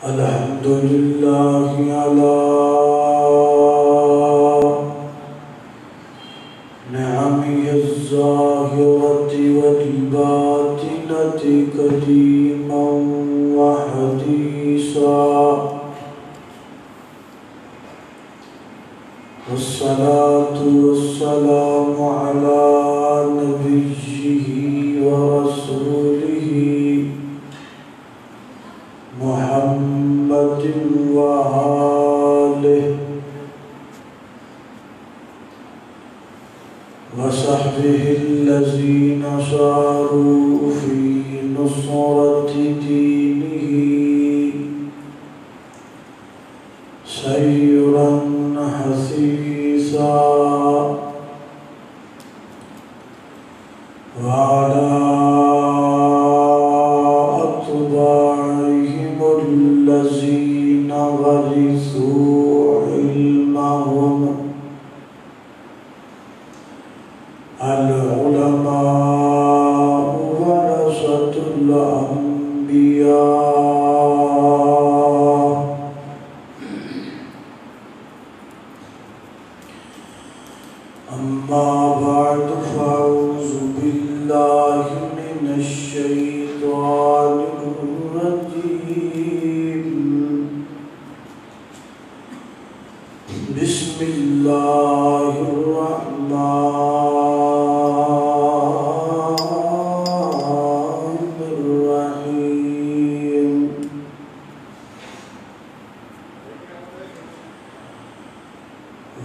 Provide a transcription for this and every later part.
الحمد لله على نعمه الظاهرة والباطنة قديما وحديثا، والصلاة والسلام على نبيه ورسوله محمد وآله وصحبه الذين ساروا في نصرة دينه سيرا حثيثا، وعلى الذين ورثوا علمهم العلماء ورثة الأنبياء. أما بعد فأعوذ بالله من الشيطان الرجيم. بسم الله الرحمن الرحيم.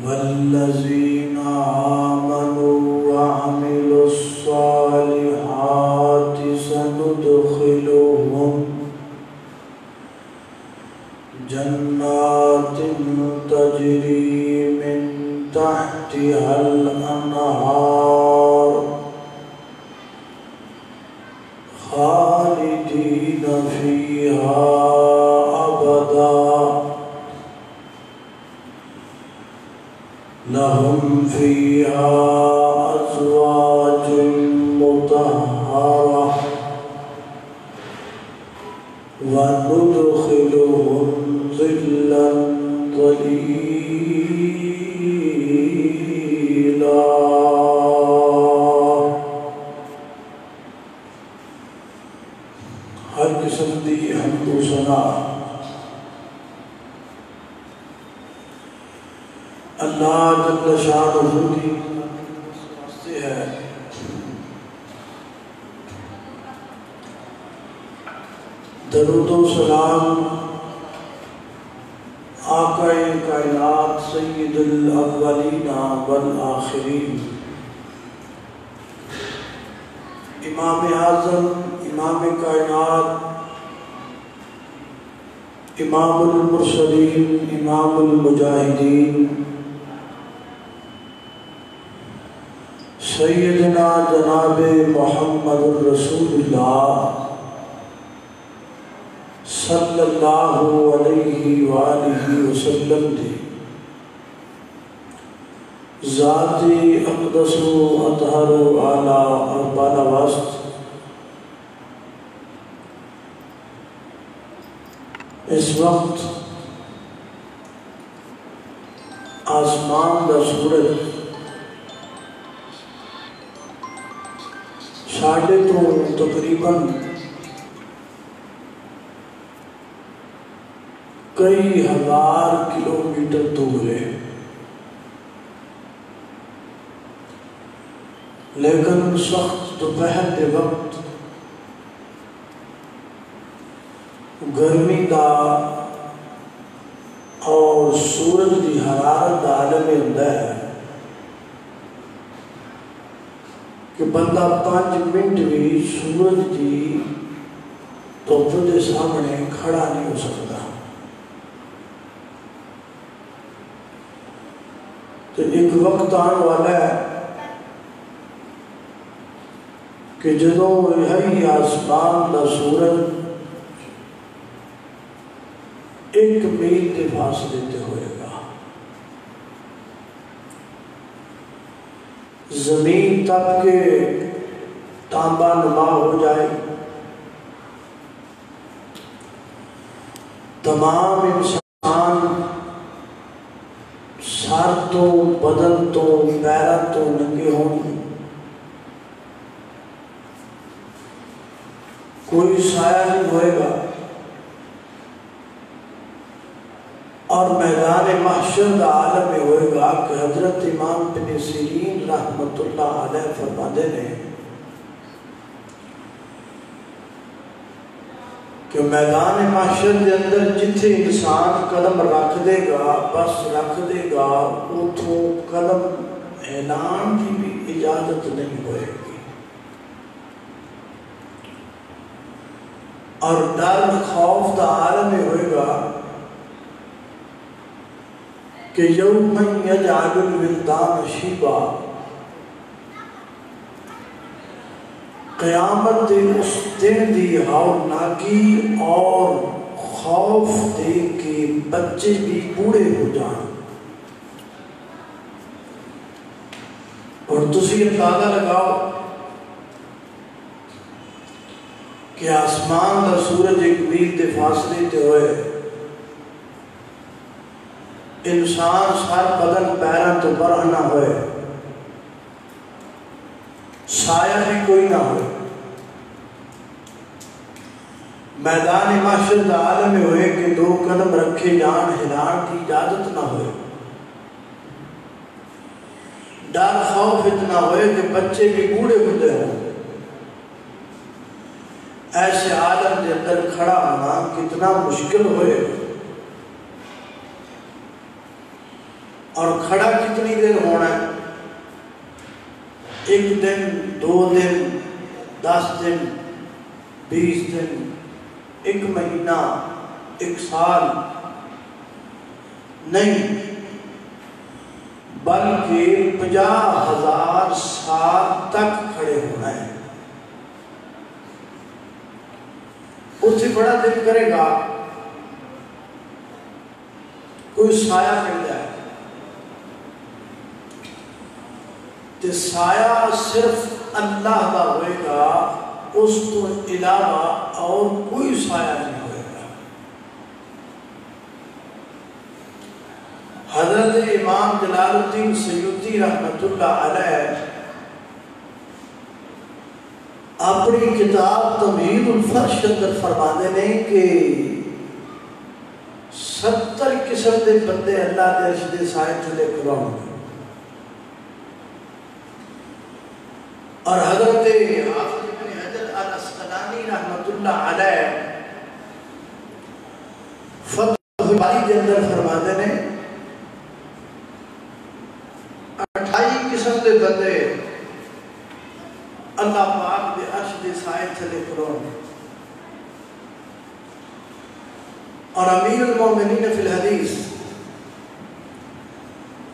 والذين آمنوا وعملوا الصالحات سندخلهم جنات تجري من تحتها الأنهار خالدين فيها أبدا، لهم فيها أزواج مطهرة وندخلهم ظلا ظليلا. ہر قسم دی حمد و ثنا اللہ جل شانہ کی واسطے ہے۔ درود و سلام آقا کائنات سید الاولین والآخرین، امام اعظم، امام کائنات، امام المرسلین، امام المجاہدین، سیدنا جناب محمد الرسول اللہ صلی اللہ علیہ وآلہ وسلم دی ذاتی اقدس و اطہر و اعلیٰ اور بالا واسط اس وقت آسمان دا سورج ساڑھے تو تقریباً کئی ہزار کلومیٹر دور ہے، لیکن سخت دوپہر کے وقت گرمی دا اور سورج دی حرارت دا عالم ہوندا ہے کہ بندہ 5 منٹ بھی سورج دی دھوپ دے سامنے کھڑا نہیں ہو سکتا۔ تو ایک وقت آنے والا ہے کہ جدوں یہی آسمان دا سورج 1 میل کے فاصلے تے ہوئے گا، زمین تپ کے تانبا نما ہو جائے، تمام انسان سر تو بدن تو پیر تو ننگے ہوں گے، کوئی سایہ نہیں ہوئے گا، اور میدان محشر کا عالم میں ہوئے گا کہ حضرت امام ابن سیرین رحمت اللہ علیہ فرماتے ہیں کہ میدان محشر کے اندر جتھے انسان قدم رکھ دے گا، بس رکھ دے گا، اتھوں قدم اعلان کی بھی اجازت نہیں ہوئے گی، اور ڈر خوف دا عالم میں ہوئے گا کہ یوم یجعل الولدان شیبا، قیامت اس دن دی ہولناکی اور خوف دے کے بچے بھی بوڑھے ہو جائیں، اور تسی اندازہ لگاؤ کہ آسمان دا سورج ایک میل دے فاصلے تے ہوئے، انسان سر بدن پیران تو برہ نہ ہوئے، سایہ بھی کوئی نہ ہوئے، میدان محشر دا عالم میں ہوئے کہ دو قدم رکھے جان ہلان کی اجازت نہ ہوئے، ڈر خوف اتنا ہوئے کہ بچے بھی بوڑھے ہوتے ہوں، ایسے عالم کے اندر کھڑا ہونا کتنا مشکل ہوئے، اور کھڑا کتنی دیر ہونا ہے، ایک دن، 2 دن، 10 دن، 20 دن، 1 مہینہ، 1 سال نہیں، بلکہ 50,000 سال تک کھڑے ہونا ہے۔ اس سے بڑا دل کرے گا کوئی سایہ مل جائے، کہ سایہ صرف اللہ کا ہوئے گا، اس کو علاوہ اور کوئی سایہ نہیں ہوئے گا۔ حضرت امام جلال الدین سیوطی رحمت اللہ علیہ اپنی کتاب تمہید الفرش اندر فرماتے ہیں کہ 70 قسم دے بندے اللہ دے عرش دے سائے تھلے کھڑا ہوں گے، اور حضرت حافظ ابن حجر الاسقلانی رحمت اللہ علیہ فتح الباری کے اندر فرماتے ہیں 28 قسم دے بندے اللہ پاک دے عرش دے سائے تھلے کھڑوں، اور امیر المومنین فی الحدیث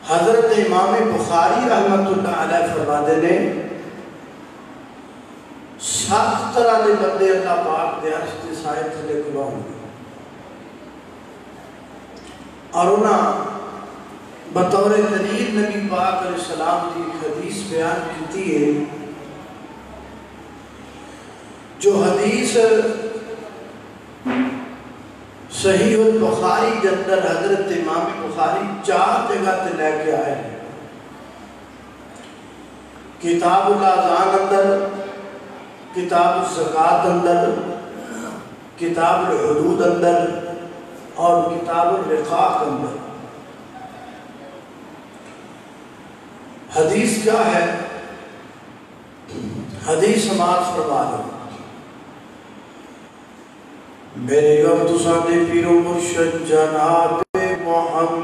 حضرت امام بخاری رحمت اللہ علیہ فرماتے ہیں 7 طرح دے بندے اللہ پاک دے عرش دے سائے تھلے کھڑوں، اور انہاں بطور دلیل نبی پاک علیہ السلام کی حدیث بیان کیتی ہے، جو حدیث صحیح البخاری کے اندر حضرت امام بخاری 4 جگہ تے لے کے آئے ہیں، کتاب الاذان اندر، کتاب الزکاة اندر، کتاب الحدود اندر، اور کتاب الرقاق اندر۔ حدیث کیا ہے؟ حدیث سماعت فرما لو، میرے وقت سادے پیر و مرشد جناب محمد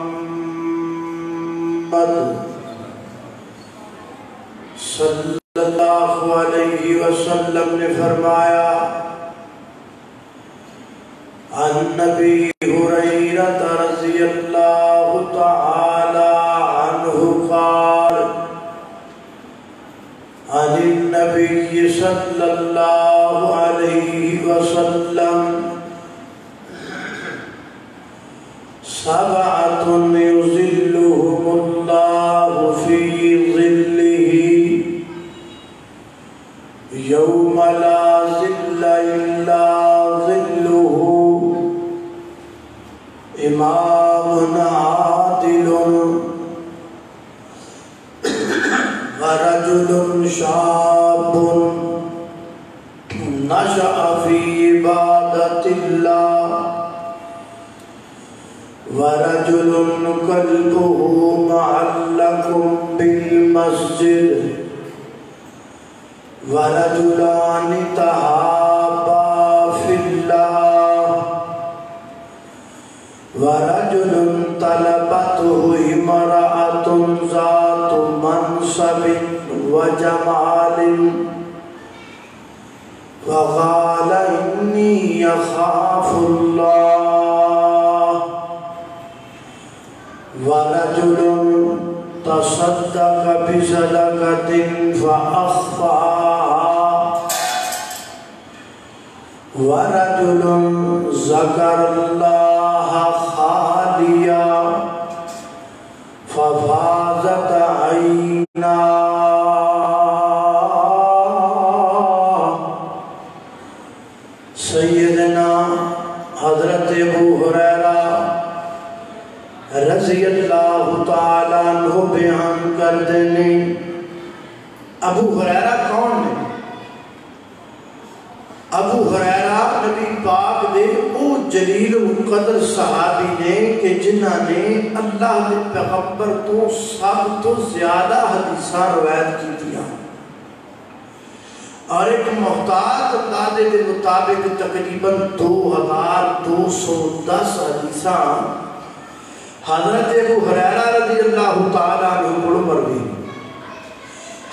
صلی اللہ علیہ وسلم نے فرمایا، عن نبی ہریرہ رضی اللہ تعالی عنہ قال عن النبی صلی اللہ علیہ وسلم سبعۃ یظلهم اللہ فی ظلہ یوم ولا ظل إلا ظله إمام عادل ورجل شاب نشأ في عبادة الله ورجل قلبه معلق بالمسجد ورجلان تحابا في الله ورجل طلبته امرأة ذات منصب وجمال وقال إني أخاف الله ورجل تصدق بصدقة فأخفاها ورجل ذكر الله خاليا ففاضت عيناه. سیدنا حضرت ابو ہریرہ رضی اللہ تعالیٰ عنہ بیان کر دینے. ابو ہریرہ کون ہے؟ ابو ہریرہ نبی پاک دے او جلیل القدر صحابی نے کہ جنہ نے اللہ دے پیغمبر تو سب تو زیادہ حدیثاں روایت کی دیا اور ایک محتاط اندازے کے مطابق تقریباً 2210 حدیثاں حضرت ابو ہریرہ رضی اللہ تعالیٰ عنہ پڑھ مر گئی.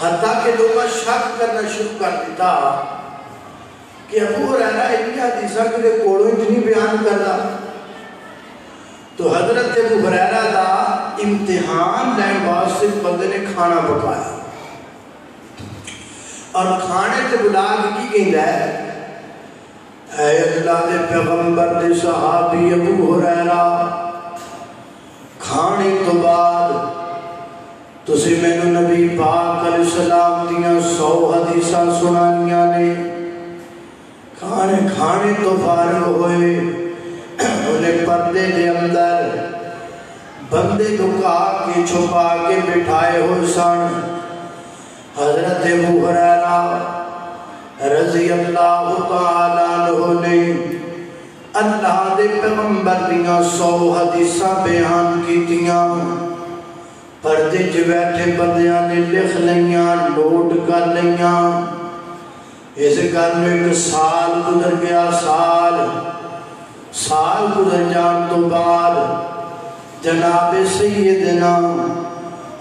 حتیٰ کہ لوگ شک کرنا شروع کر دیتا کہ ابو ہریرہ اتنی حدیثاں کے کوڑوں اتنی بیان کرتا. تو حضرت ابو ہریرہ دا امتحان لین واسطے بندے نے کھانا پکایا اور کھانے تے بلا کی کہندا ہے اے اللہ دے پیغمبر دے صحابی ابو ہریرہ کھانے تو بعد تسی میں نے نبی پاک علیہ السلام دیاں 100 حدیثاں سنانیاں نے. کھانے تو فارغ ہوئے انہیں پردے دے اندر بندے لکا کے چھپا کے بٹھائے ہوئے سن. حضرت ابو ہریرہ رضی اللہ تعالیٰ عنہ نے اللہ دے پیغمبر دیاں 100 حدیثاں بیان کیتیاں. پردے جو بیٹھے بندیاں نے لکھ لیاں نوٹ کر لیاں. اس گھر میں ایک سال گزر گیا. سال گزر جان تو بعد جناب سیدنا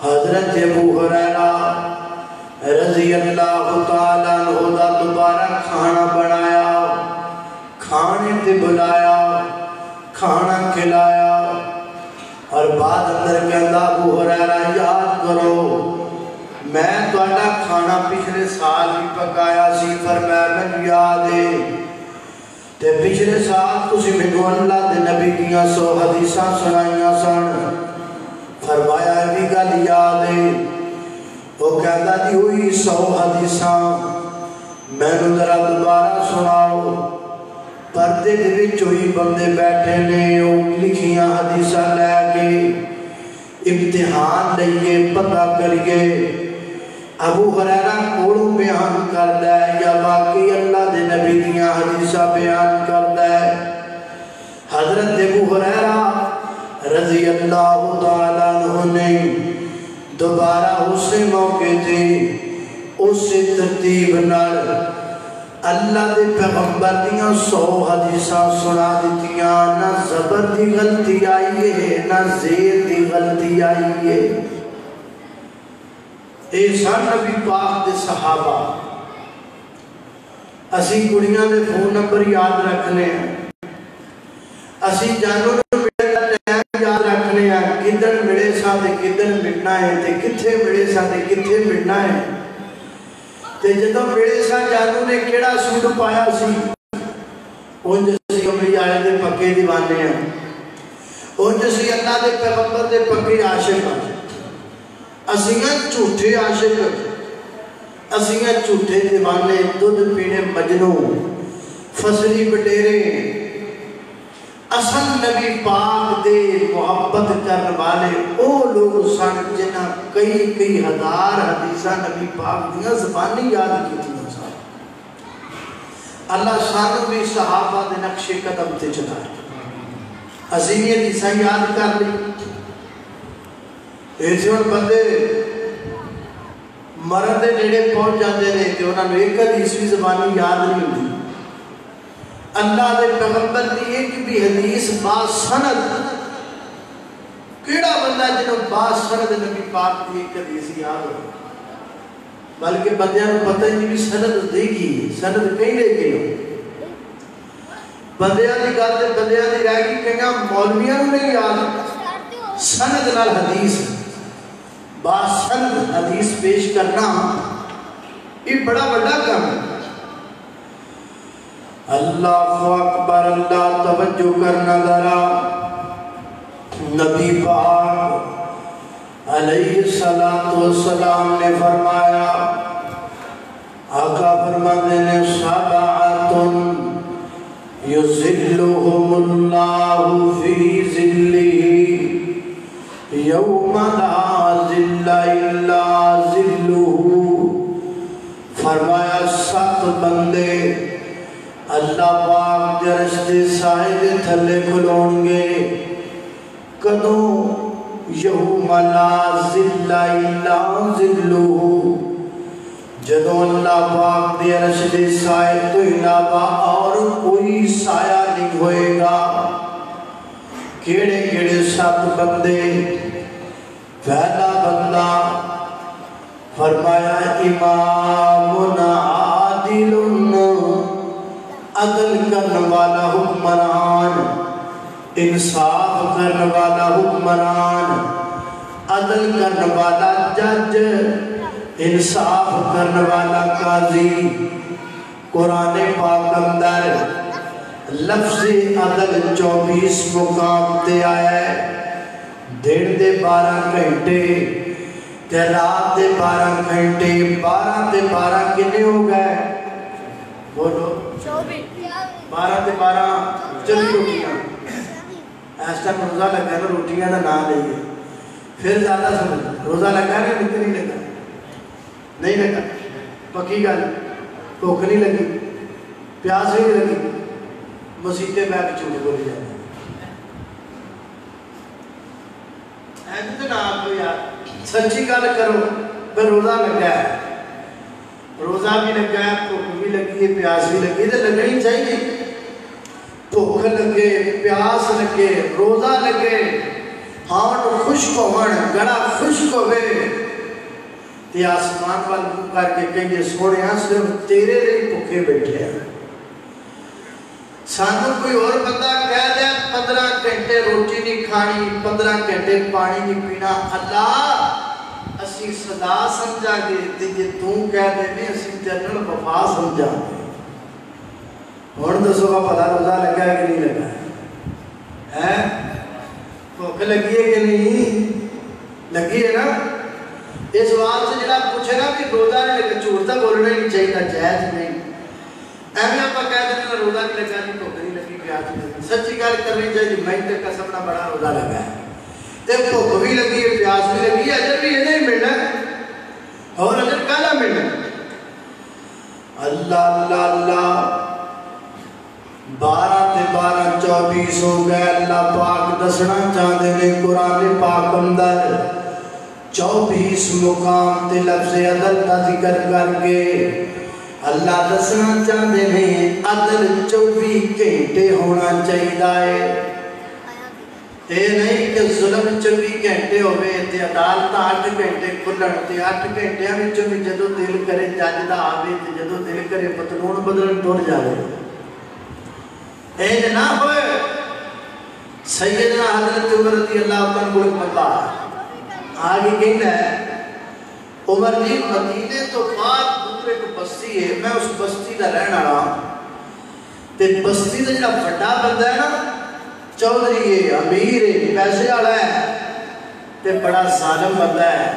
حضرت ابو ہریرہ رضی اللہ تعالیٰ عنہ دا دوبارہ کھانا بنایا. کھانے تے بلایا کھانا کھلایا اور بعد اندر کہندا ابو ہریرہ یاد کرو میں تہاڈا کھانا پچھلے سال بھی پکایا سی. فرمایا مینوں یاد ہے تے پچھلے سال تسی مینوں اللہ دے نبی دیاں 100 حدیثاں سنائیاں سن. فرمایا بھی گل یاد ہے. وہ کہندا جی ہوئی 100 حدیثاں مینوں ذرا دوبارہ سناؤ. پردے دے وچ ہوئی بندے بیٹھے نے او لکھیاں حدیثاں لے کے امتحان لئیے پتہ کریے ابو ہریرہ کوڑوں بیان کردا ہے یا باقی اللہ دے نبی دیاں حدیثاں بیان کردا ہے. حضرت ابو ہریرہ رضی اللہ تعالیٰ عنہ نے دوبارہ اسی موقع تھے اسی ترتیب نال اللہ دے پیغمبر دیاں 100 حدیثاں سنا دیتیاں. نہ زبر دی غلطی آئی ہے نہ زیر دی غلطی آئی ہے. اے سن نبی پاک دے صحابہ. اسی کڑیاں دے فون نمبر یاد رکھنے ہیں. اسی جانوں نے ملے کا ٹائم یاد رکھنے ہیں. کدن ملے سا دے کدن ملنا ہے تے کتھے ملے سا دے کتھے ملنا ہے. تے جدو میرے ساتھ جانو نے کیڑا سوٹ پایا سی اونج سی امری آئے دے پکے دیوانے ہیں. اونج سی اللہ دے پیغمبر دے پکے عاشق ہیں. اسیاں جھوٹے عاشق اسیاں جھوٹے دیوانے دودھ پینے مجنو فصلی بٹیرے اصل نبی پاک دے محبت کرنے والے او لوگ سن جنہ کئی ہزار حدیثہ نبی پاک دیاں زبانی یاد کی تھی سن اللہ سانو بھی صحابہ دے نقش قدم تے چلائے عظیمی حدیثہ یاد کر لی ایسے ان بندے مرد دے نیڑے پہنچ جاندے نے کہ انہوں نے ایک حدیث بھی زبانی یاد نہیں ہوتی اللہ دے پیغمبر دی ایک بھی حدیث با سند کیڑا بندہ جنہوں با سند نبی پاک دی ایک حدیث یاد ہو بلکہ بندیاں کو پتہ ہی بھی سند دے گی سند کہیں لے گئے ہو بندیاں دی گالتے بندیاں دی رہ گی کہیں مولویاں نہیں یاد سند نال حدیث با سند حدیث پیش کرنا یہ بڑا بڑا کام ہے اللہ اکبر اللہ توجہ کرنا ذرا نبی پاک علیہ السلام نے فرمایا آقا فرماتے نے سبعۃ یظلھم اللہ فی ظلہ یوم لا ظل الا ظلہ فرمایا 7 بندے اللہ پاک جرش دے سائے دے تھلے کھلون گے کدوں یوم لا ظل الا ظلہ جدوں اللہ پاک دے عرش دے سائے تو علاوہ اور کوئی سایہ نہیں ہوئے گا کیڑے کیڑے 7 بندے پہلا بندہ فرمایا امام عادل عدل کرنے والا حکمران انصاف کرنے والا حکمران عدل کرنے والا جج انصاف کرنے والا قاضی قرآن پاک اندر لفظ عدل 24 مقام تے آیا ہے دن دے 12 گھنٹے تے رات دے 12 گھنٹے 12 تے 12 کنے ہو گئے بولو 12 تے 12 چلی روٹیاں ایسا روزہ لگا نا روٹیاں دا نام لئیے پھر زیادہ سمجھ روزہ لگا نا نکل نہیں لگا نہیں لگا پکی گل بھوک نہیں لگی پیاس نہیں لگی مسیطے بیٹھ چوڑے بولی جاتے ایسے تو نہ آپ کو یار سچی گل کرو پھر روزہ لگا ہے روزہ بھی لگا ہے بھوک بھی لگی ہے پیاس بھی لگی تو لگنی چاہیے بھوک لگے پیاس لگے روزہ لگے ہاں خشک ہون گڑا خشک ہوئے تے آسمان وال منہ کر کے کہیں سونے صرف تیرے لئے بھوکے بیٹھے ہیں سانو کوئی اور بندہ کہہ دے 15 گھنٹے روٹی نہیں کھانی 15 گھنٹے پانی نہیں پینا اللہ اسی صدا سمجھا گے تے یہ تو کہہ دے میں اسی جنرل وفا سمجھا گے اور دسو کا پتہ روزہ لگا ہے کہ نہیں لگا ہے بھوک لگی ہے کہ نہیں لگی ہے نا اس بات سے جناب پوچھے نا کہ روزہ نہیں لگا چھوڑتا بولنا نہیں چاہیے جائز نہیں ایویں آپ کہہ دیں نا روزہ نہیں لگا نہیں بھوک نہیں لگی پیاس نہیں لگی سچی گل کرنی چاہیے میں تے قسم نہ بڑا روزہ لگا ہے تے بھوک بھی لگی ہے پیاس بھی لگی ہے اجر بھی نہیں ملنا اور اجر کالا ملنا اللہ اللہ اللہ 12 تے 12 24 ہو گئے اللہ پاک دسنا چاہتے ہیں قرآن پاک اندر 24 مقام تے لفظ عدل کا ذکر کر کے اللہ دسنا چاہتے ہیں عدل 24 گھنٹے ہونا چاہیے تے نہیں کہ ظلم 24 گھنٹے ہوئے تے عدالت 8 گھنٹے کھلن تے 8 گھنٹے ہمیں بھی جدو دل کرے جج دا آوے تے جدو دل کرے پتلون بدلن ٹوٹ جاوے اینج نہ ہوئے سیدنا حضرت عمر رضی اللہ عنہ کو پتا آگے کہنا ہے عمر جی مدینے تو بعد دوسرے کو بستی ہے میں اس بستی کا رہنا رہا تے بستی کا جنہا بڑا بندہ ہے نا چودھری ہے امیر ہے پیسے آڑا ہے تے بڑا ظالم بندہ ہے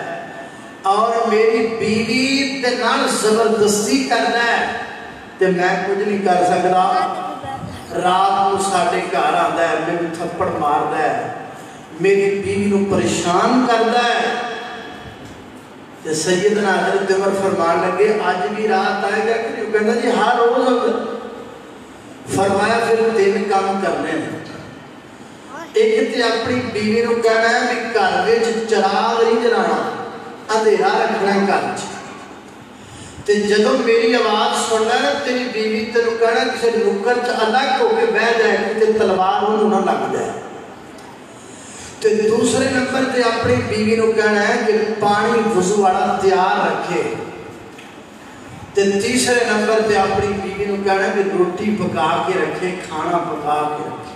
اور میری بیوی تے نال زبردستی کرنا ہے تے میں کچھ نہیں کر سکتا. رات کو ساڈے گھر آندا ہے مینوں تھپڑ ماردا ہے میری بیوی نو پریشان کردا ہے. تے سیدنا حضرت عمر فرمان لگے اج بھی رات آئے گا کہ نہیں؟ کہندا جی ہر روز آندا. فرمایا پھر 3 کام کرنے ہیں. ایک تے اپنی بیوی نو کہنا ہے کہ گھر وچ چراغ نہیں جلانا اندھیرا رکھنا ہے گھر وچ. تے جدوں میری آواز سننا ہے تیری بیوی تینوں کہنا کسی نکر چ الگ ہو کے بہ جائے تے تلوار انہوں نہ لگ جائے. تے دوسرے نمبر تے اپنی بیوی نو کہنا ہے کہ پانی وضو والا تیار رکھے. تے تیسرے نمبر تے اپنی بیوی نو کہنا ہے کہ روٹی پکا کے رکھے کھانا پکا کے رکھے.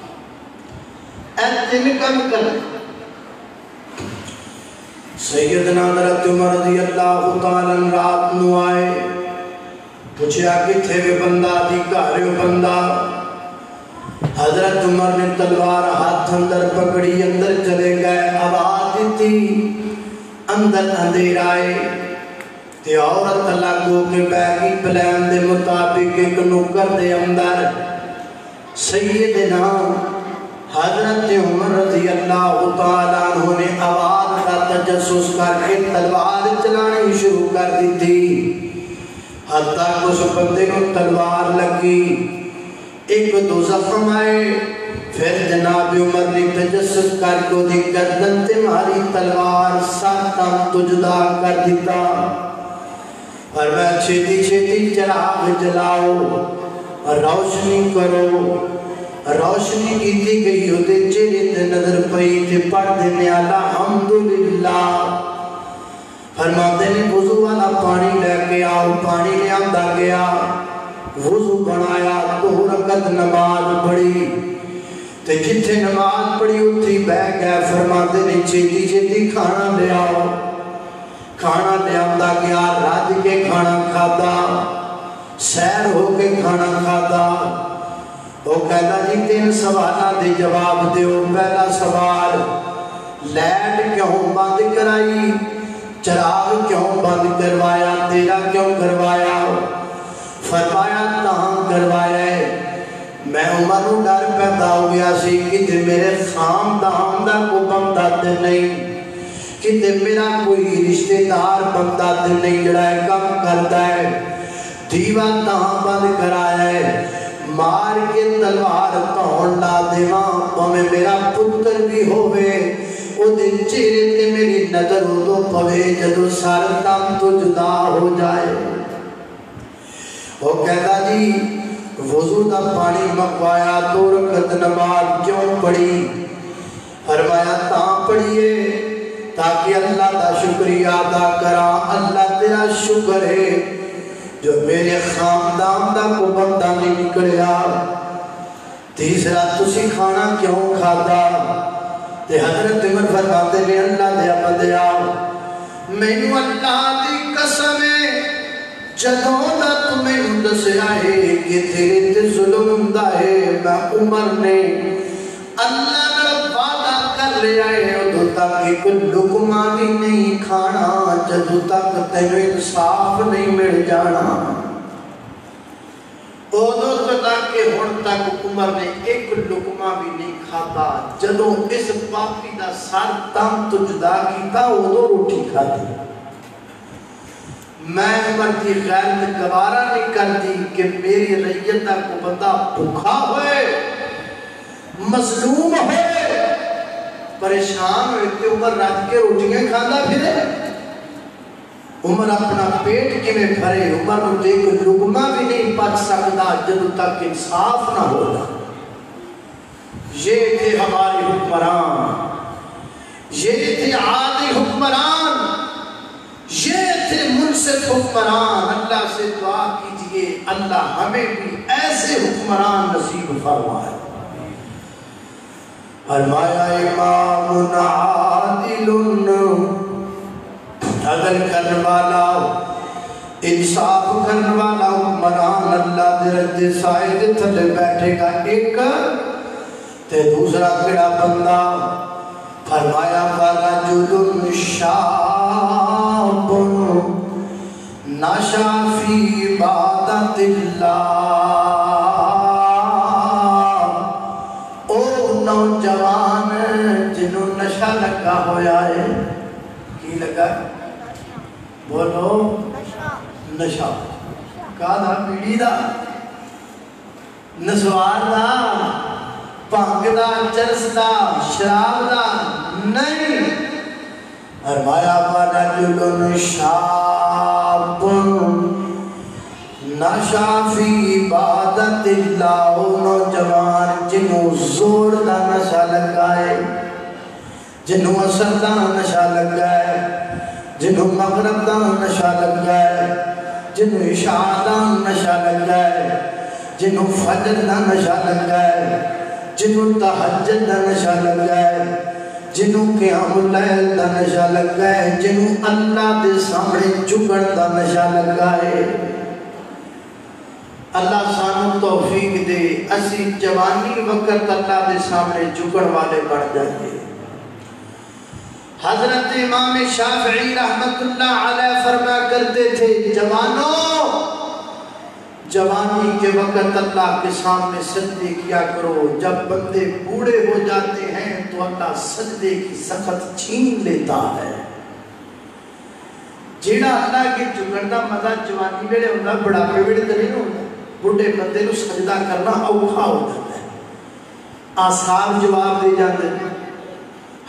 اے 3 کام کرنے. سیدنا حضرت عمر رضی اللہ تعالیٰ رات نو آئے پوچھا کتھے وے بندہ دی گھر بندہ. حضرت عمر نے تلوار ہاتھ اندر پکڑی اندر چلے گئے. آواز دیتی اندر اندھیر آئے تے عورت لگو کے بیگی پلان دے مطابق ایک نکر دے اندر سیدنا حضرت عمر رضی اللہ تعالیٰ عنہ نے آواز کا تجسس کر کے تلوار چلانی شروع کر دی تھی. حتیٰ کہ اس بندے کو تلوار لگی 1-2 زخم آئے. پھر جناب عمر نے تجسس کر کے دی گردن تے ماری تلوار ساتم تو جدا کر دیتا. اور میں چھیتی چھیتی چراغ جلاؤ روشنی کرو. روشنی کیتی گئی ہوتے چہرے تے نظر پئی تے پڑھ دینے الحمدللہ. فرماتے نے وضو والا پانی لے کے آؤ. پانی لے آندا گیا وضو بنایا 2 رکعت نماز پڑھی تے جتھے نماز پڑھی اتھی بہ گیا. فرماتے نے چھیتی چھیتی کھانا لے آؤ. کھانا لے آندا گیا رج کے کھانا کھادا سیر ہو کے کھانا کھادا. وہ کہتا جی 3 سوالات دے جواب دیو. پہلا سوال لائٹ کیوں بند کرائی چراغ کیوں بند کروایا تیرا کیوں کروایا؟ فرمایا تاں کروایا ہے میں عمر نو ڈر پیدا ہو گیا سی کہ میرے خاندان دا کو بندہ تے نہیں کہ میرا کوئی رشتہ دار بندہ تے نہیں جڑا ہے کم کرتا ہے. دیوا تاں بند کرایا ہے مار کے تلوار تون لا دیواں پویں میرا پتر بھی ہوئے او دے چہرے تے میری نظر ادو پوے جدو سر تم تو جدا ہو جائے. وہ کہتا جی وضو دا پانی مکوایا 2 رکعت نماز کیوں پڑھی؟ فرمایا تاں پڑھیے تاکہ اللہ دا شکریہ ادا کرا. اللہ تیرا شکر ہے جو میرے خاندان دا کو بندہ نہیں نکلیا. تیسرا تسی کھانا کیوں کھادا؟ تے حضرت عمر فرماتے نے اللہ دیا بندیا مینوں اللہ دی قسم ہے جدوں دا تمہیں دسیا ہے کہ تیرے تے ظلم ہوندا ہے میں عمر نے اللہ نال وعدہ کر لیا ہے ادوں تک ایک لقمہ بھی نہیں کھانا جدوں تک تینوں انصاف نہیں مل جانا. ادوں تک کہ ہن تک عمر نے ایک لقمہ بھی نہیں کھاتا. جدوں اس پاپی دا سر تم تو جدا کیتا ادوں روٹی کھاتی. میں عمر کی غیرت گوارا نہیں کرتی کہ میری رعیت دا کو بندہ بھوکا ہوئے مظلوم ہوئے پریشان ہوئے کہ عمر رات کے روٹیاں کھانا پھرے. عمر اپنا پیٹ کی میں بھرے عمر کو دیکھ لقمہ بھی نہیں پچ سکتا جدوں تک انصاف نہ ہوگا. یہ تھے ہمارے حکمران یہ تھے عادی حکمران یہ تھے منصف حکمران. اللہ سے دعا کیجئے اللہ ہمیں بھی ایسے حکمران نصیب فرمائے. فرمایا امام عادل عدل کرنے والا انصاف کرنے والا حکمران اللہ دے رجے سائے دے تھلے بیٹھے گا ایک تے دوسرا کڑا بندہ. فرمایا فرجل شاب نشا فی عبادت اللہ، او نوجوان جنہوں نشا لگا ہویا ہے، کی لگا ہے؟ بولو نشا، کہا دا بیڑی دا، نسوار دا، پانگ دا، چرس دا، شراب دا نہیں، فرمایا فرجل شاب نشا فی عبادت اللہ، نوجوان جنہوں زور دا نشا لگائے، جنہوں اثر دا نشا لگائے، جنہوں مغرب دا نشا لگائے، جنہوں عشاء دا نشا لگائے، جنہوں فجر دا نشا لگائے، جنہوں تہجد دا نشا لگائے، جنہوں قیام اللیل دا نشا لگائے، جنہوں اللہ دے سامنے جھکن دا نشا لگائے۔ اللہ سانو توفیق دے، اسی جوانی وقت اللہ دے سامنے جھکن والے بڑھ جائیں۔ حضرت امام شافعی رحمت اللہ علیہ فرما کرتے تھے، جوانوں جوانی کے وقت اللہ کے سامنے سجدے کیا کرو، جب بندے بوڑھے ہو جاتے ہیں تو اللہ سجدے کی سخت چھین لیتا ہے۔ جیڑا اللہ کی جھکن دا مزہ جوانی ویلے ہوتا، بڑھاپے ویلے تے نہیں ہوتا، بڑھے بندے نو سجدہ کرنا اوکھا ہو جاتا ہے، آثار جواب دے جاتے ہیں،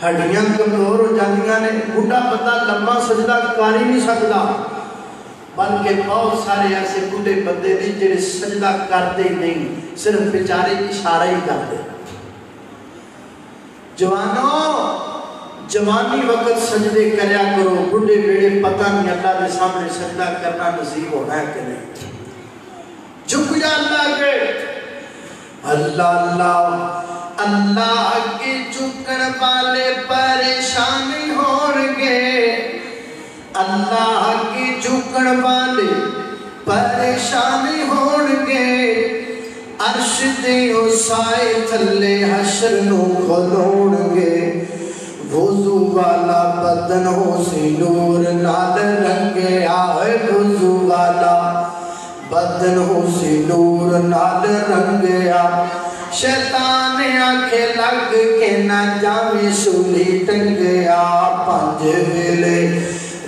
ہڈیاں کمزور ہو جاندیاں نے، بڑھا بندہ لمبا سجدہ کر ہی نہیں سکتا، بلکہ بہت سارے ایسے بڑھے بندے نہیں جڑے سجدہ کرتے نہیں، صرف بیچارے اشارہ ہی کرتے۔ جوانوں جوانی وقت سجدے کریا کرو، بڑھے بیڑے پتہ نہیں اللہ دے سامنے سجدہ کرنا نصیب ہونا ہے کہ نہیں۔ جھک جا اللہ کے، اللہ اللہ اللہ کے جھکن والے پریشانی ہونگے، اللہ کے جھکن والے پریشانی ہونگے، عرش دے سائے تھلے حشر نو کھلونگے، وضو والا بدن ہو سی نور نال رنگے، آئے وضو والا بدن ہو سی نور نال رنگے، شیطان آنکھیں لگ کے نہ جاویں سولی ٹنگے، پنج ویلے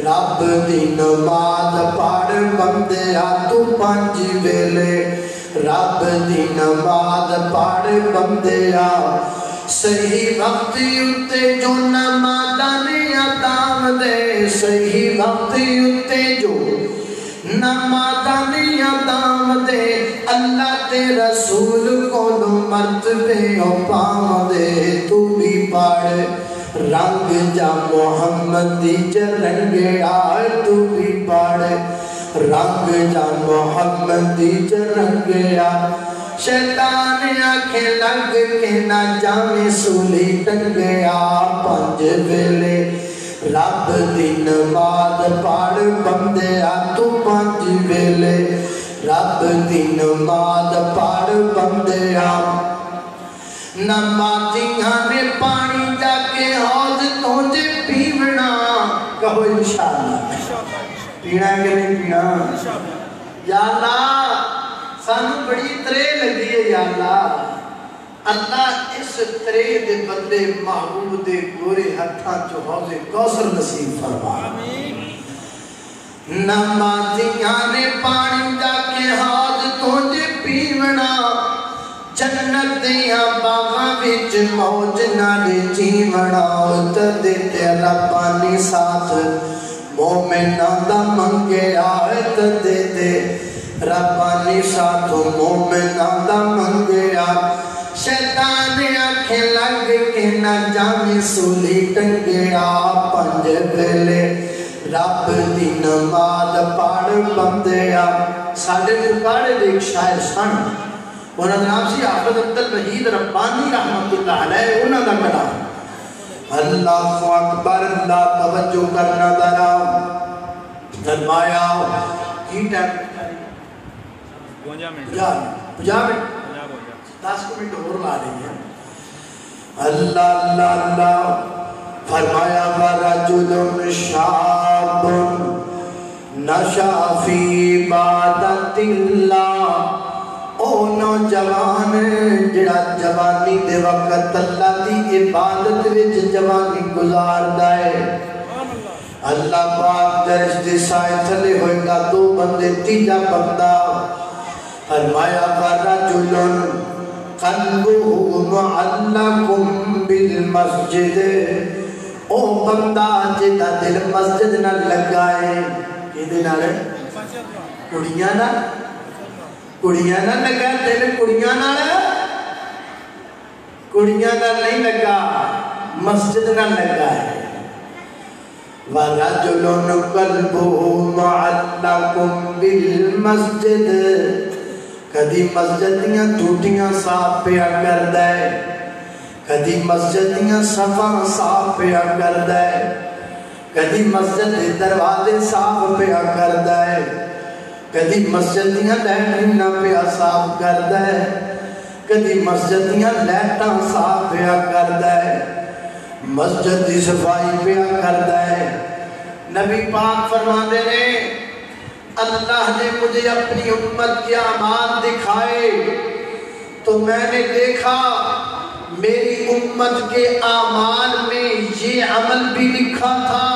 رب دی نماز پڑھ بندے، تو پنج ویلے رب دی نماز پڑھ بندے، صحیح وقت اتے جو نمازانیاں دام دے، صحیح وقت اتے جو نمازانیاں دام دے، اللہ تے رسول کو نو مرتبے او پام دے، تو بھی پڑھ رنگ جا محمد دی جرنگے، آئے تو بھی پڑھ رنگ جا محمد دی جرنگے، شیطان آنکھیں لگ کے نہ جاویں سولی ٹنگے، پنج ویلے رب دی نماز پڑھ بندے، تو پنج ویلے رب دی نماز پڑھ بندے، نمازیاں نے پانی جا کے حوض تجھے پیونا، کہو انشاءاللہ پینا کہ نہیں پینا؟ یا اللہ سانو بڑی ترے لگی ہے، یا اللہ اللہ اس ترے دے بندے محبوب دے گورے ہتھاں چو حوض کوثر نصیب فرما۔ نمازیاں نے پانی جا کے حوض تجھے پیونا، جنت دیاں باغاں وچ موج نال جیونا، تدے تیرا پانی ساتھ مومناں دا منگے، آئے تدے تے ربانی ساتھ مومناں دا منگے، شیطان آنکھیں لگ کے نہ جاویں سولی ٹنگے، پنج ویلے رب دی نماز پڑھ بندے۔ ساڈے مکاڑے دے ایک شاعر سن، انہاں دا نام سی حافظ عبدالوحید ربانی رحمت اللہ علیہ، انہاں دا کلام اللہ اکبر، اللہ توجہ کرنا ذرا، فرمایا کی ٹائم 50 منٹ 10 منٹ اور لا رہی ہیں۔ اللہ اللہ اللہ فرمایا وَرَجُلٌ شَابٌ نَشَأَ فِي عِبَادَتِ اللَّهِ، او نوجوان جڑا جوانی دے وقت اللہ دی عبادت وچ جوانی گزاردا ہے، اللہ پاک درش دے سائے تھلے ہوئے گا دو بندے تیجا بندہ، فرمایا وَرَجُلٌ قَلْبُهُ مُعَلَّقٌ بِالْمَسْجِدِ، او بندہ جیدہ دل مسجد نہ لگائے، یہ دن آ رہے کڑیاں نہ لگا، دل کڑیاں نہ نہیں لگا، مسجد نہ لگائے۔ وَرَجُلٌ قَلْبُهُ مُعَلَّقٌ بِالْمَسْجِدِ، کدی مسجد دیاں ٹوٹیاں صاف پیا کر دے، کدی مسجد دیاں صفاں صاف پیا کر دے، کدی مسجد دے دروازے صاف پیا کر دے، کدی مسجد دیاں لیٹرین پیا صاف کر دے، کدی مسجد دیاں لیٹاں صاف پیا کر دے، مسجد دی صفائی پیا کر دے۔ نبی پاک فرماتے ہیں اللہ نے مجھے اپنی امت کے اعمال دکھائے تو میں نے دیکھا میری امت کے اعمال میں یہ عمل بھی لکھا تھا،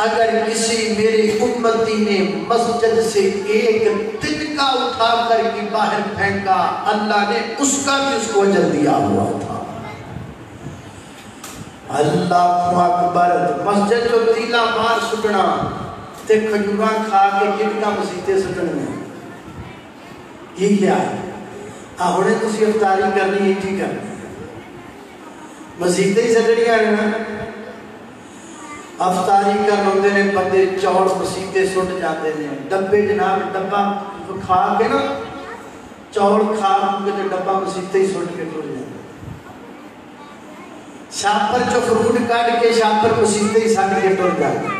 اگر کسی میری امتی نے مسجد سے ایک تنکا اٹھا کر کے باہر پھینکا، اللہ نے اس کا بھی اس کو اجر دیا ہوا تھا۔ اللہ اکبر، مسجد جو تیلا مار سٹنا تے کھجوراں کھا کے گٹکا مسیطے سٹنے یہ کیا ہے؟ آہوڑے تسی افطاری کرنی ہے ٹھیک ہے، مسیطے ہی سٹنی آئے نا، افطاری کرنے نے بندے چوڑ مسیطے سٹ جاتے ہیں، ڈبے جناب ڈبا کھا کے نا چوڑ کھا کے ڈبا مسیطے ہی سٹ کے ٹوٹ جاتے ہیں، شاپر جو فروٹ کاٹ کے شاپر مسیطے ہی سٹ کے ٹوٹ جاتے ہیں۔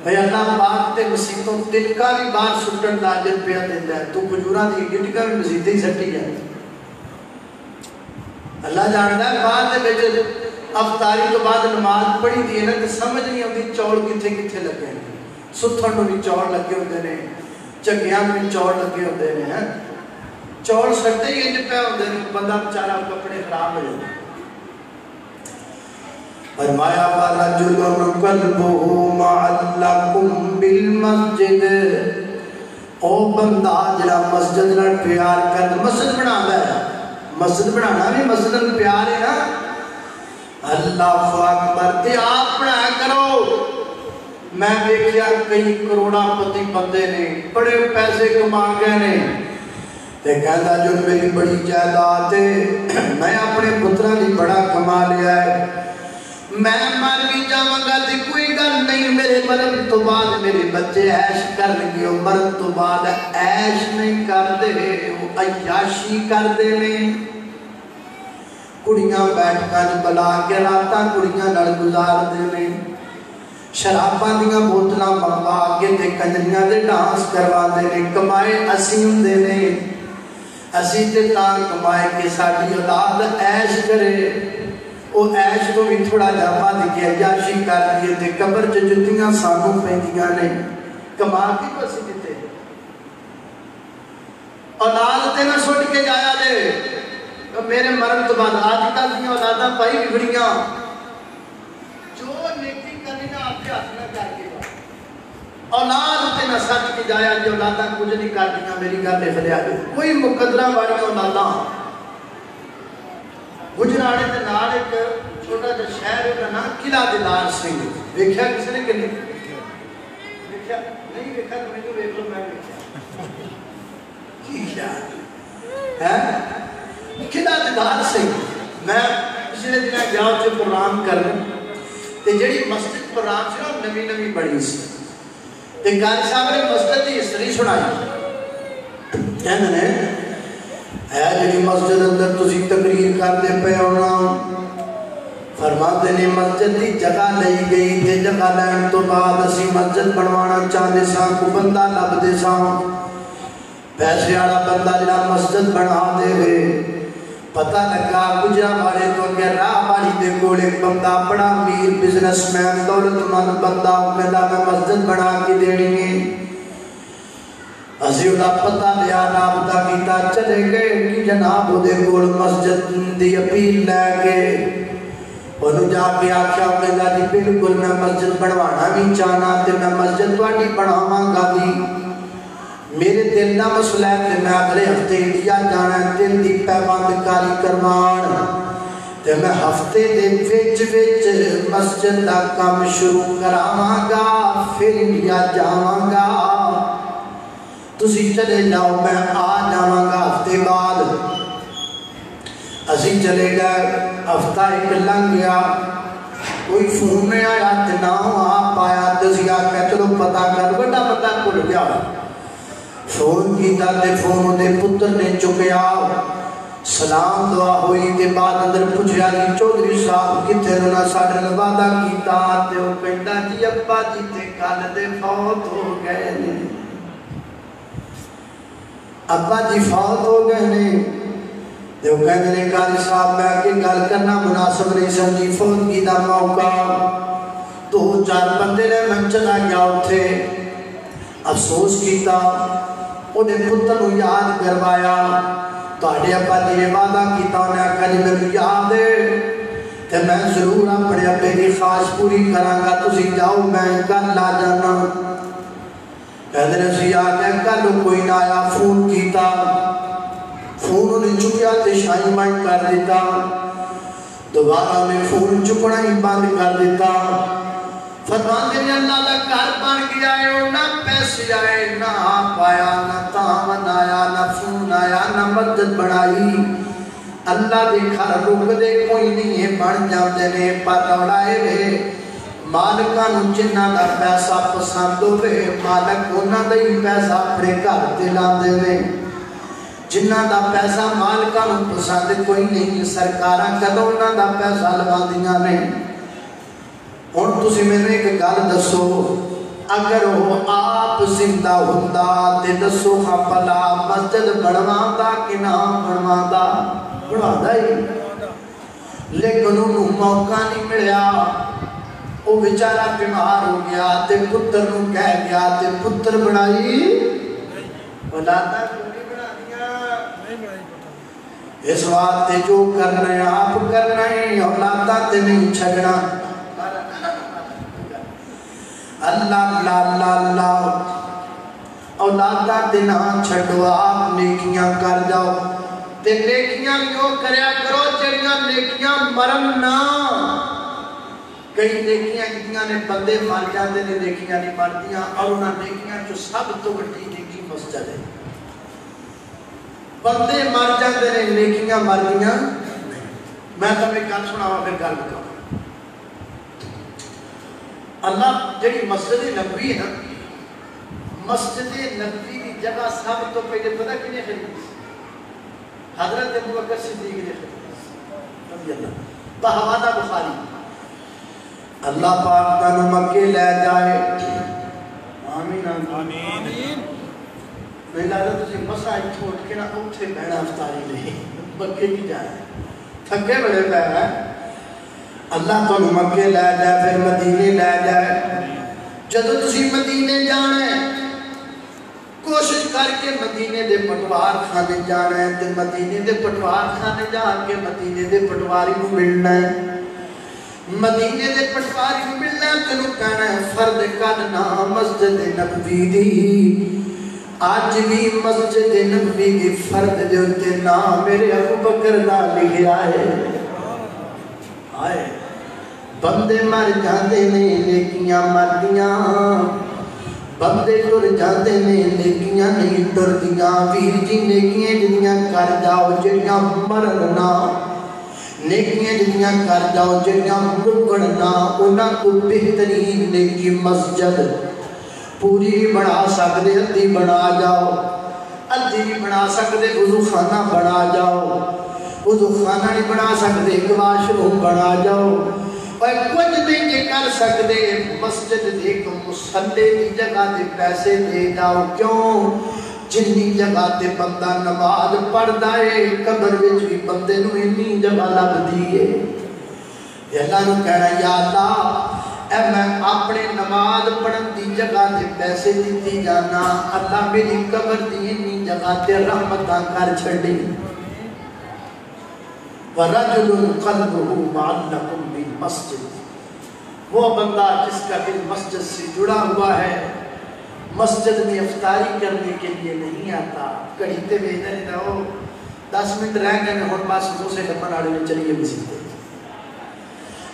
بھئی اللہ پاک تے مسیطوں تنکا بھی بار سٹن داجر پیا دیتا ہے، تو کھجورہ دی گٹکا بھی مسیطے ہی سٹی جاتی ہے۔ اللہ جانتا ہے بعد دے بیچے افطاری تو بعد نماز پڑھی دی ہے نا کہ سمجھ نہیں ہوتی چوڑ کتھے کتھے لگے ہیں، ستھن بھی چوڑ لگے ہوتے ہیں، چگیاں بھی چوڑ لگے ہوتے ہیں، چوڑ سٹے ہی انج پہ ہوتے ہیں، بندہ بچارہ کپڑے خراب ہو جاتے ہیں۔ فرمایا وَرَجُلٌ قَلْبُهُ مُعَلَّقٌ بِالْمَسْجِدِ، او بندہ جڑا مسجد نال پیار کر، مسجد بنا ہے، مسجد بنانا بھی مسجد نال پیار ہے نا، اللہ اکبر تے آپ بنا کرو۔ میں دیکھیا کئی کروڑا پتی بندے نے بڑے پیسے کما گئے نے تے کہتا جو میری بڑی جائیداد ہے میں اپنے پترہ دی بڑا کما لیا ہے، میں مر بھی جاواں گا تے کوئی گل نہیں، میرے مرن تو بعد میرے بچے عیش کر لگے ہو، مرن تو بعد عیش نہیں کر دے وہ عیاشی کر دے نے، کڑیاں بیٹھ کر بلا کے راتاں کڑیاں نال گزار دے نے، شراباں دیاں بوتلاں منگوا کے تے کنجریاں دے ڈانس کروا دے نے، کمائے اسی ہوندے نے، اسی تے تاں کمائے کہ ساڈی اولاد عیش کرے، وہ عیش کو بھی تھوڑا جاپا دکھے عیاشی کر دیئے تھے، قبر جتیاں سانوں پہنیاں نے، کما کی کو اسی دیتے اولاد تے نہ سوٹ کے جایا دے، میرے مرن تو بعد آج کل دیا اولادہ پائی بگڑیاں، جو نیکی کرنی نہ آپ کے ہاتھ نہ کر کے اولاد تے نہ سچ کے جایا جو اولادہ کچھ نہیں کر دیا، میری گل لکھ لیا دے کوئی مقدرہ والی اولادہ گجرانے تے نال ایک چھوٹا جا شہر کا نام قلعہ دیدار سنگھ، دیکھیا کسی نے کہ نہیں دیکھیا نہیں دیکھا تو میں تو دیکھ لو میں دیکھیا کی خیال ہے قلعہ دیدار سنگھ، میں پچھلے دن گیا اسے پروگرام کرنے تے جڑی مسجد پروگرام سے نا نوی نوی بڑی سی تے قاری صاحب نے مسجد کی ہسٹری سنائی، کہنے نے ہے جڑی مسجد اندر تسی تقریر کر دے پہ ہونا، فرماتے نے مسجد دی جگہ لئی گئی تے جگہ لین تو بعد اسی مسجد بنوانا چاہتے ساں کو بندہ لب دے ساں، پیسے آڑا بندہ جڑا مسجد بنا دے ہوئے پتہ لگا گجرانوالے تو اگر راہ والی دے کول ایک بندہ بڑا امیر بزنس مین دولت مند بندہ کہندا میں مسجد بنا کے دینی ہے اسی دا پتہ لیا رابطہ کیتا چلے گئے کہ جناب دے کول مسجد دی اپیل لے کے انہوں جا کے آکھیا کہندا جی بالکل میں مسجد بنوانا بھی چاہنا تے میں مسجد والی بناواں گا بھی میرے دل دا مسئلہ ہے کہ میں اگلے ہفتے انڈیا جانا ہے دل دی پیوند کاری کرمان تے میں ہفتے دے وچ مسجد دا کام شروع کراواں گا پھر انڈیا جاواں گا تسی چلے جاؤ میں آ جاواں گا ہفتے بعد اسی چلے گئے ہفتہ ایک لنگ گیا کوئی فون نہیں آیا تے نہ آپ آیا تسی آکھیا چلو پتہ کر بڑا پتہ کھل گیا فون کیتا تے فون دے پتر نے چکیا سلام دعا ہوئی تے بعد اندر پوچھیا جی چودھری صاحب کتھے انہاں ساڈے نال وعدہ کیتا تے او کہندا جی ابا جی تے کل دے فوت ہو گئے نے ابا جی فوت ہو گئے نے تے او کہندے نے قاری صاحب میں کہ گل کرنا مناسب نہیں سمجھی فوتگی دا موقع دو چار بندے نے میں چلا گیا اوتھے افسوس کیتا انہیں پتر نو یاد کروایا تہاڈے ابا جی نے وعدہ کیتا انہیں آکھیا جی مینوں یاد ہے تے میں ضرور اپنے ابے دی خواہش پوری کراں گا تسی جاؤ میں کل آ جانا کہندے نے سی آکھیا کل کوئی نہ آیا فون کیتا فون انہیں چکیا تے شائی مائن کر دیتا دوبارہ انہیں فون چکنا ہی بند کر دیتا فرمان دے اللہ دا گھر بن گیا ہے نہ پیسے آئے نہ آپ آیا نہ تامن آیا نہ فون آیا نہ مسجد بنائی اللہ دے گھر رک دے کوئی نہیں ہے بن جاندے نے پر روڑائے وے مالکاں نوں جنہاں دا پیسہ پسند ہوے مالک انہاں دا ہی پیسہ اپنے گھر تے لاندے نے جنہاں دا پیسہ مالکاں نوں پسند کوئی نہیں سرکاراں کدوں انہاں دا پیسہ لواندیاں نے ہن تسی مینوں ایک گل دسو اگر وہ آپ زندہ ہوندا تے دسو ہاں بھلا مسجد بنواندا کہ نہ بنواندا بنواندا ہی لیکن انہوں موقع نہیں ملیا وہ بیچارہ بیمار ہو گیا تے پتر نوں کہہ گیا تے پتر بنائی اولادا کیوں نہیں بنا دیا اس واسطے جو کرنا ہے آپ کرنا ہے اولادا تے نہیں چھڈنا اللہ اللہ اللہ اللہ اولادا تے نہ چھڈو آپ نیکیاں کر جاؤ تے نیکیاں کیوں کریا کرو جڑیاں نیکیاں مرن نہ کئی نیکیاں کتیاں نے بندے مر جاندے نے نیکیاں نہیں مردیاں اور انہاں نیکیاں جو سب تو بڑی نیکی مسجد ہے بندے مر جاندے نے نیکیاں مردیاں میں تمہیں گل سناواں پھر گل بتاؤں اللہ جڑی مسجد نبوی ہے مسجد نبوی کی جگہ سب تو پہلے پتہ کنے خریدی حضرت ابوبکر صدیق نے خریدی رضی اللہ بحوالہ بخاری اللہ پاک تانوں مکے لے جائے آمین آمین میں لازم تسی مسائل چھوڑ کے نہ اٹھے بہنا افطاری نہیں مکے کی جائے تھکے بڑے پہ ہیں اللہ تو مکے لے جائے پھر مدینے لے جائے جدو تسی مدینے جانے کوشش کر کے مدینے دے پٹوار کھانے جانا ہے تے مدینے دے پٹوار کھانے جا کے مدینے دے پٹواری کو ملنا ہے مدینے دے پٹواری کو ملنا ہے تینوں کہنا ہے فرد کرنا مسجد نبوی دی آج بھی مسجد نبوی دی فرد دے ہوتے نام میرے ابوبکر دا لکھیا ہے آئے بندے مر جاندے نے نیکیاں مردیاں بندے ٹر جاندے نے نیکیاں نہیں ٹردیاں ویر جی نیکیاں جنیاں کر جاؤ جنیاں مرنا نیکیاں جنیاں کر جاؤ جنیاں مکڑنا انہاں کو بہترین نیکی مسجد پوری بنا سکدے ادھی بنا جاؤ ادھی بنا سکدے وضو خانہ بنا جاؤ وضو خانہ نہیں بنا سکدے ایک واش روم بنا جاؤ اور کچھ نہیں یہ کر سکتے مسجد ایک مصلی کی جگہ دے پیسے دے جاؤ کیوں جنی جگہ تے بندہ نماز پڑھدا ہے قبر وچ بھی بندے نو اتنی جگہ لبدی ہے۔ اللہ نو کہنا یا اللہ اے میں اپنے نماز پڑھن دی جگہ تے پیسے دیتی جانا، اللہ میری قبر دی اتنی جگہ تے رحمتاں کر چھڑی۔ وَرَجُلٌ قَلْبُهُ مُعَلَّقٌ بِالْمَسْجِدِ، وہ بندہ جس کا دل مسجد سے جڑا ہوا ہے، مسجد میں افطاری کرنے کے لیے نہیں آتا، کڑھیتے ہوئے ادھر ادھر ہو 10 منٹ رہ گئے میں ہن پاس دوسرے لپن آڑے میں چلیے مسجد۔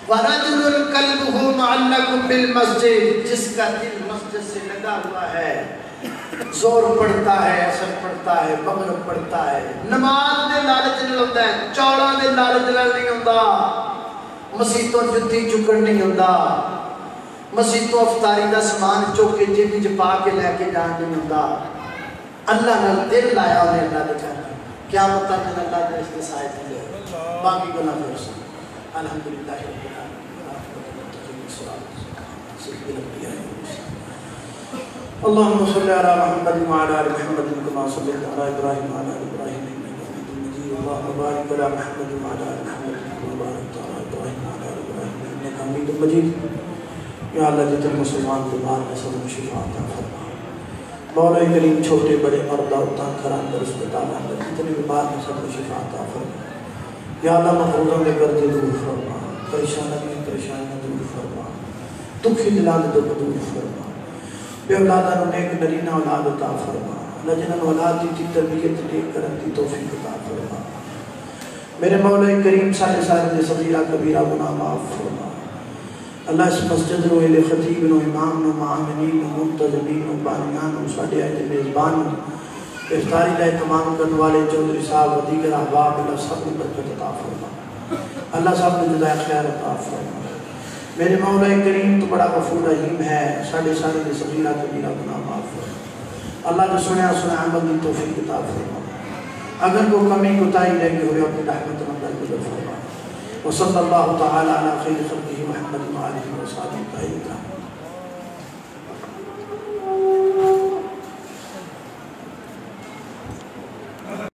وَرَجُلٌ قَلْبُهُ مُعَلَّقٌ بِالْمَسْجِدِ، جس کا دل مسجد سے لگا ہوا ہے، زور پڑھتا ہے، اثر پڑھتا ہے، مغرب پڑھتا ہے، نماز دے لالچ نہیں ہوتا ہے، چوڑا دے لالچ نہیں ہوتا، مسیتوں جتی چکن نہیں ہوتا، مسیتوں افطاری دا سامان چوکے جیبی جپا کے لے کے جان نہیں ہوتا، اللہ نے دل لایا انہیں اللہ دے کہنا کیا مطلب دن اللہ دے اس کے سائے دے باقی گناہ پھر سے الحمدللہ رب العالمین۔ اللهم صل على محمد وعلى ال محمد كما صليت على ابراهيم وعلى ال ابراهيم انك حميد مجيد، اللهم بارك على محمد وعلى ال محمد كما باركت على ابراهيم وعلى ال ابراهيم انك حميد مجيد۔ یا اللہ جتنے مسلمان بیمار ہیں سب کو شفا عطا فرما، مولا کریم چھوٹے بڑے مرد عورتاں گھران در اسپتال اندر جتنے بیمار ہیں سب کو شفا عطا فرما، یا اللہ مفروضوں کے قرض دور فرما، پریشانیاں دور فرما، دکھی دلال دکھ دور فرما، بے اولادہ نے ایک نرینہ اولاد عطا فرما، اللہ جنہوں اولاد دی تربیت لے کرن دی توفیق عطا فرما، میرے مولا کریم سارے دے صغیرہ کبیرہ گناہ معاف فرما، اللہ اس مسجد نو اہل خطیب نو امام نو معاملین نو منتظمین نو بانیان نو ساڑھے آئے میزبان نو افطاری کا اہتمام کرنے والے چودھری صاحب و دیگر احباب اللہ سب نے برکت عطا فرما، اللہ سب نے جزائے خیر عطا فرما، میرے مولا کریم تو بڑا غفور رحیم ہے، ساڑھے دے صغیرہ کبیرہ گناہ معاف فرما، اللہ جو سنیا عمل دی توفیق عطا فرما، اگر کوئی کمی کوتاہی رہ گئی ہوئے اپنی رحمت مندر گزر فرما، وصلی اللہ تعالی علی خیر خلقہ محمد وآلہ وصحبہ اجمعین۔